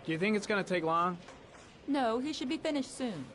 Do you think it's gonna take long? No, he should be finished soon.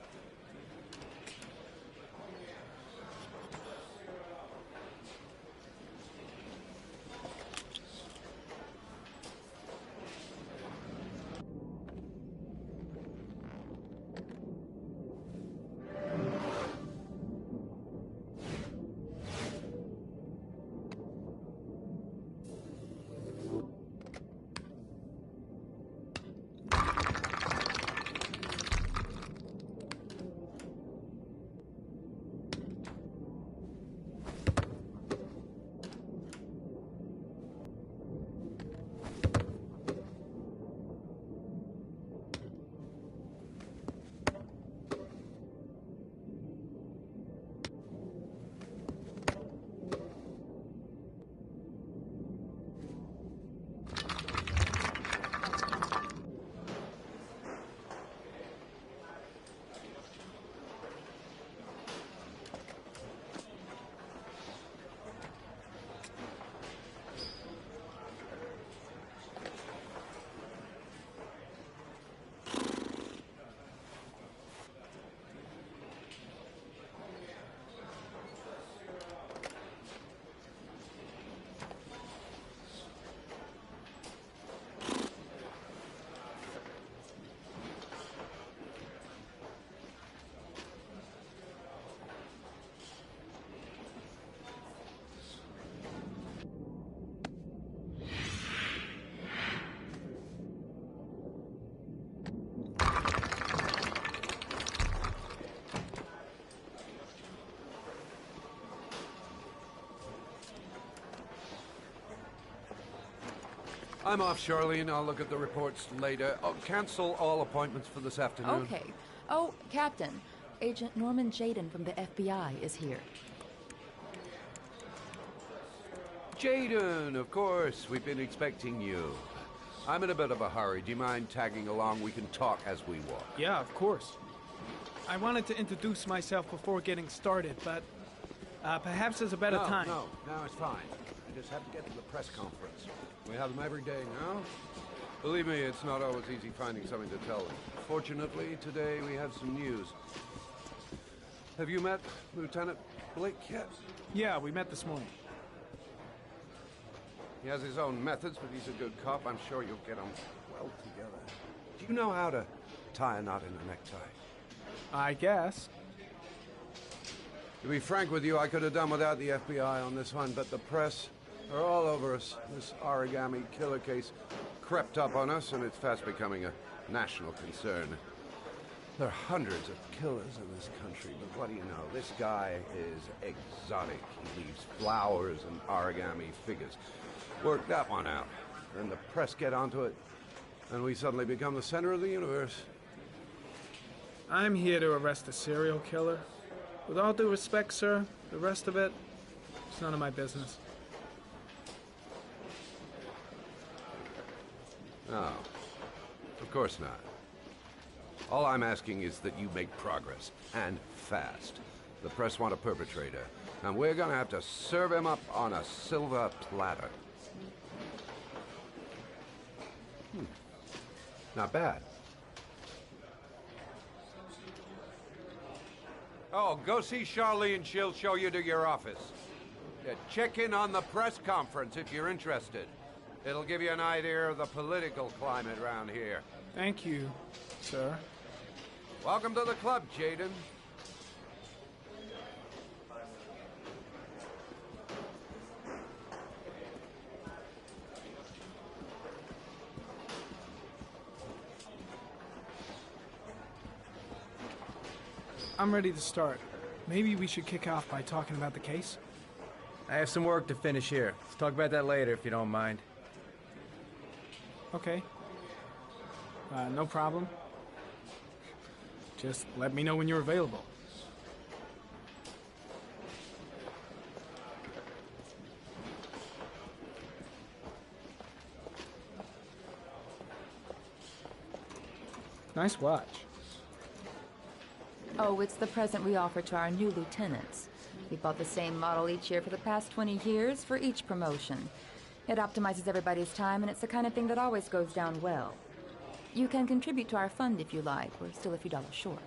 I'm off, Charlene. I'll look at the reports later. Oh, cancel all appointments for this afternoon. Okay. Oh, Captain. Agent Norman Jayden from the FBI is here. Jayden, of course. We've been expecting you. I'm in a bit of a hurry. Do you mind tagging along? We can talk as we walk. Yeah, of course. I wanted to introduce myself before getting started, but perhaps there's a better time. No, it's fine. I just have to get to the press conference. We have them every day now. Believe me, it's not always easy finding something to tell them. Fortunately, today we have some news. Have you met Lieutenant Blake yet? Yeah, we met this morning. He has his own methods, but he's a good cop. I'm sure you'll get on well together. Do you know how to tie a knot in a necktie? I guess. To be frank with you, I could have done without the FBI on this one, but the press are all over us. This origami killer case crept up on us, and it's fast becoming a national concern. There are hundreds of killers in this country, but what do you know? This guy is exotic. He leaves flowers and origami figures. Work that one out. Then the press get onto it, and we suddenly become the center of the universe. I'm here to arrest a serial killer. With all due respect, sir, the rest of it, it's none of my business. No, of course not. All I'm asking is that you make progress, and fast. The press want a perpetrator, and we're gonna have to serve him up on a silver platter. Not bad. Oh, go see Charlene. She'll show you to your office. Yeah, check in on the press conference if you're interested. It'll give you an idea of the political climate around here. Thank you, sir. Welcome to the club, Jayden. I'm ready to start. Maybe we should kick off by talking about the case? I have some work to finish here. Let's talk about that later if you don't mind. Okay. No problem. Just let me know when you're available. Nice watch. Oh, it's the present we offer to our new lieutenants. We bought the same model each year for the past 20 years for each promotion. It optimizes everybody's time, and it's the kind of thing that always goes down well. You can contribute to our fund if you like. We're still a few dollars short.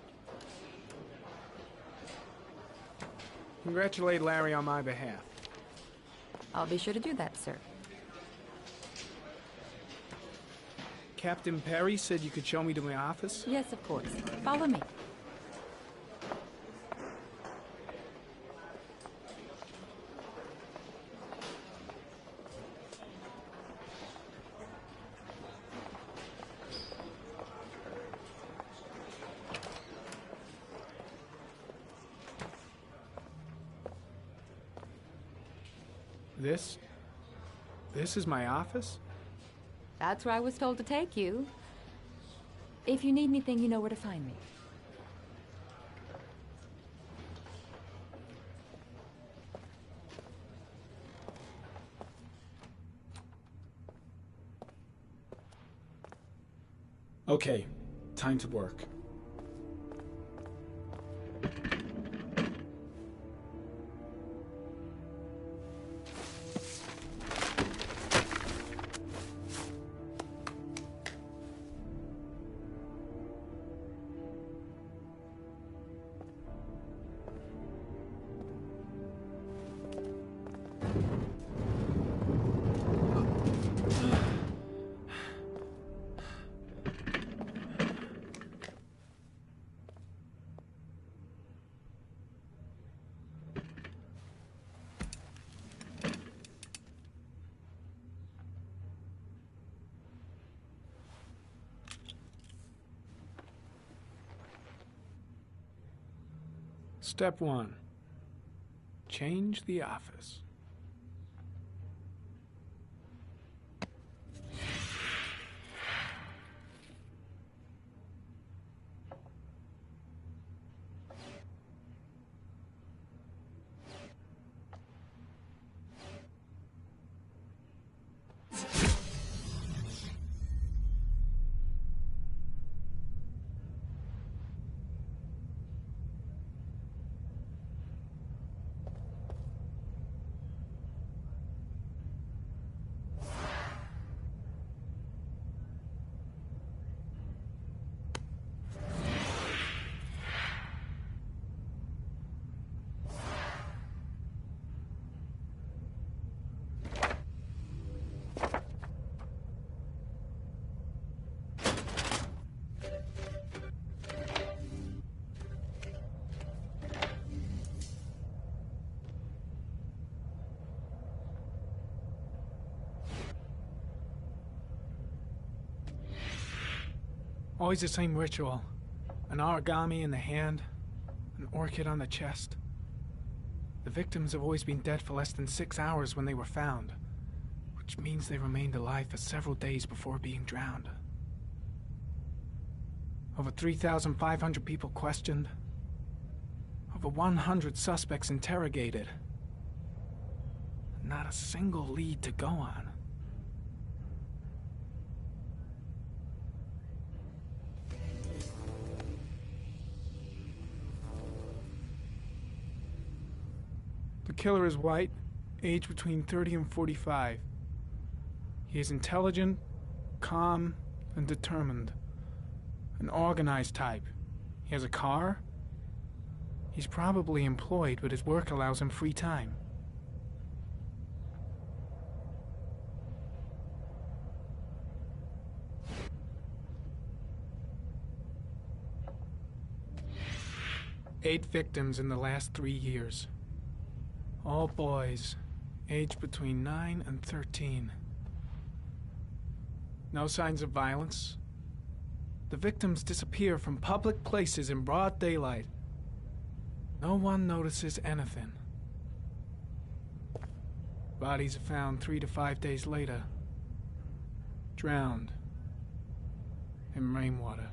Congratulate Larry on my behalf. I'll be sure to do that, sir. Captain Perry said you could show me to my office? Yes, of course. Follow me. This is my office? That's where I was told to take you. If you need anything, you know where to find me. Okay, time to work. Step 1. Change the office. Always the same ritual. An origami in the hand, an orchid on the chest. The victims have always been dead for less than 6 hours when they were found, which means they remained alive for several days before being drowned. Over 3,500 people questioned. Over 100 suspects interrogated. Not a single lead to go on. The killer is white, aged between 30 and 45. He is intelligent, calm, and determined. An organized type. He has a car. He's probably employed, but his work allows him free time. Eight victims in the last 3 years. All boys, aged between 9 and 13. No signs of violence. The victims disappear from public places in broad daylight. No one notices anything. Bodies are found 3 to 5 days later. Drowned in rainwater.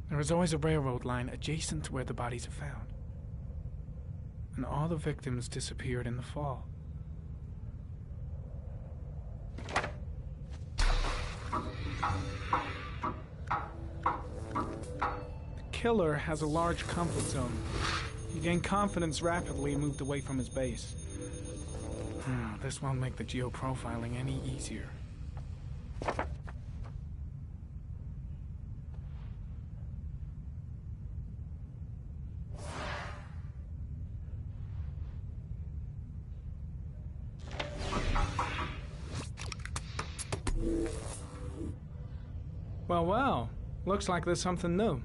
There is always a railroad line adjacent to where the bodies are found. And all the victims disappeared in the fall. The killer has a large comfort zone. He gained confidence rapidly and moved away from his base. This won't make the geoprofiling any easier. Well, well. Looks like there's something new.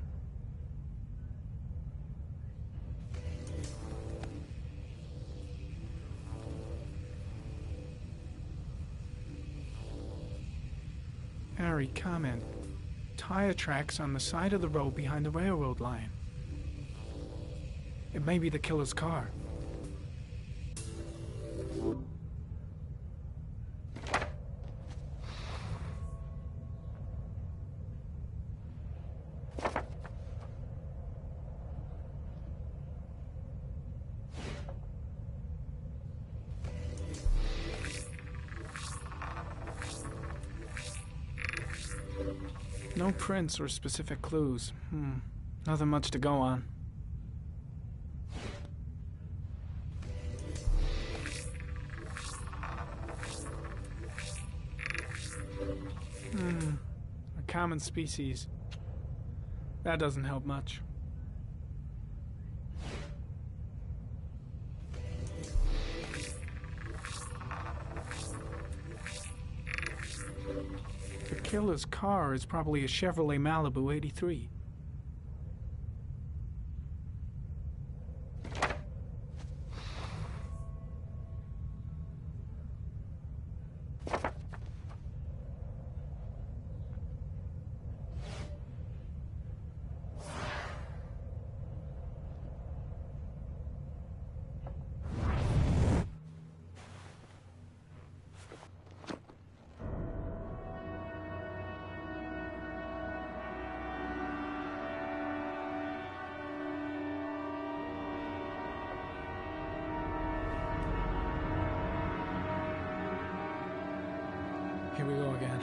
Harry, comment. Tire tracks on the side of the road behind the railroad line. It may be the killer's car. No prints or specific clues. Nothing much to go on. A common species. That doesn't help much. The killer's car is probably a Chevrolet Malibu 83. Here we go again.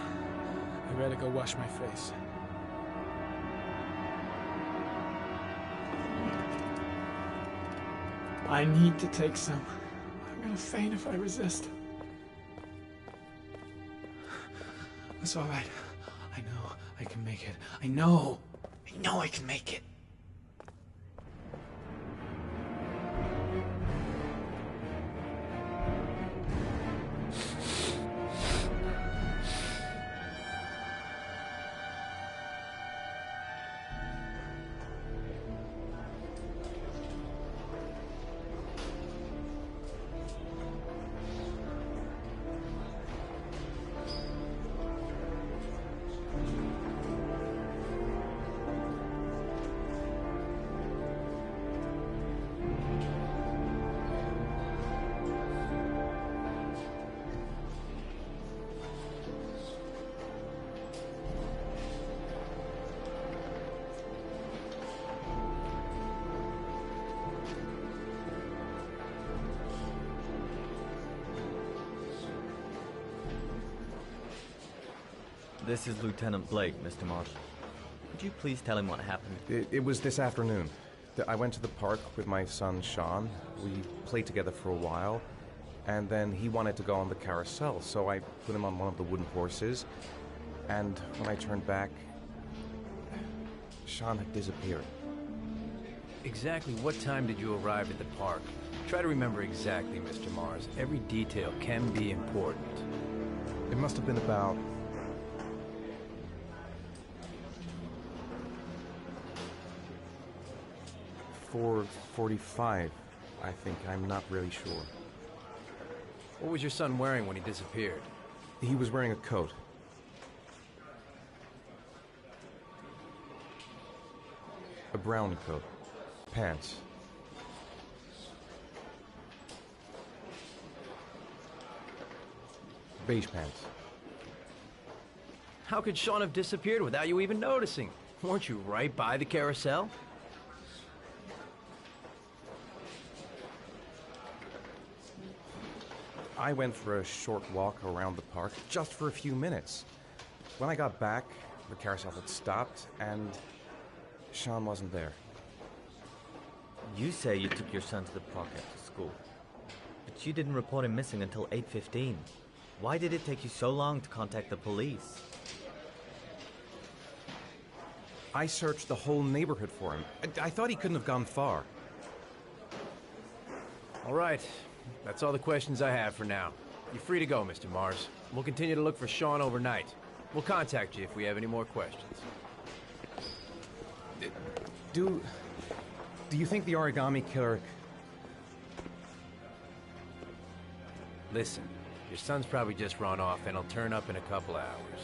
I better go wash my face. I need to take some. I'm gonna faint if I resist. It's all right. I know I can make it. I know I can make it. This is Lieutenant Blake, Mr. Marsh. Could you please tell him what happened? It was this afternoon. I went to the park with my son, Sean. We played together for a while, and then he wanted to go on the carousel, so I put him on one of the wooden horses, and when I turned back, Sean had disappeared. Exactly what time did you arrive at the park? Try to remember exactly, Mr. Mars. Every detail can be important. It must have been about 4:45, I think. I'm not really sure. What was your son wearing when he disappeared? He was wearing a coat. A brown coat. Pants. Beige pants. How could Sean have disappeared without you even noticing? Weren't you right by the carousel? I went for a short walk around the park, just for a few minutes. When I got back, the carousel had stopped, and Sean wasn't there. You say you took your son to the park after school, but you didn't report him missing until 8:15. Why did it take you so long to contact the police? I searched the whole neighborhood for him. I thought he couldn't have gone far. All right. That's all the questions I have for now. You're free to go, Mr. Mars. We'll continue to look for Sean overnight. We'll contact you if we have any more questions. Do you think the origami killer... Listen, your son's probably just run off and he'll turn up in a couple hours.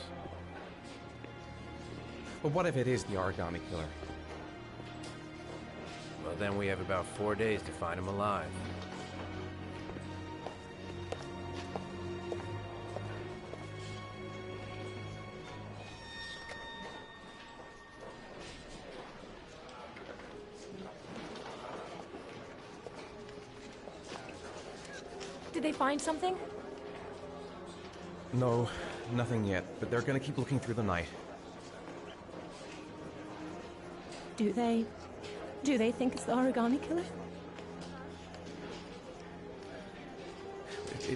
But what if it is the origami killer? Well, then we have about 4 days to find him alive. Did they find something? No, nothing yet, but they're gonna keep looking through the night. Do they think it's the origami killer?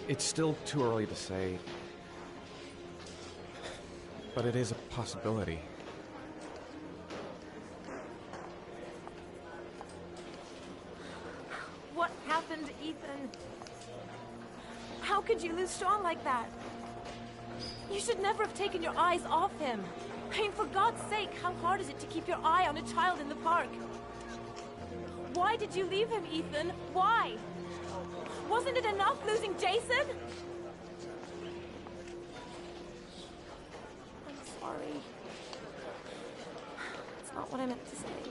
It's still too early to say, but it is a possibility. What happened, Ethan? How could you lose Sean like that? You should never have taken your eyes off him. I mean, for God's sake, how hard is it to keep your eye on a child in the park? Why did you leave him, Ethan? Why? Wasn't it enough losing Jason? I'm sorry. It's not what I meant to say.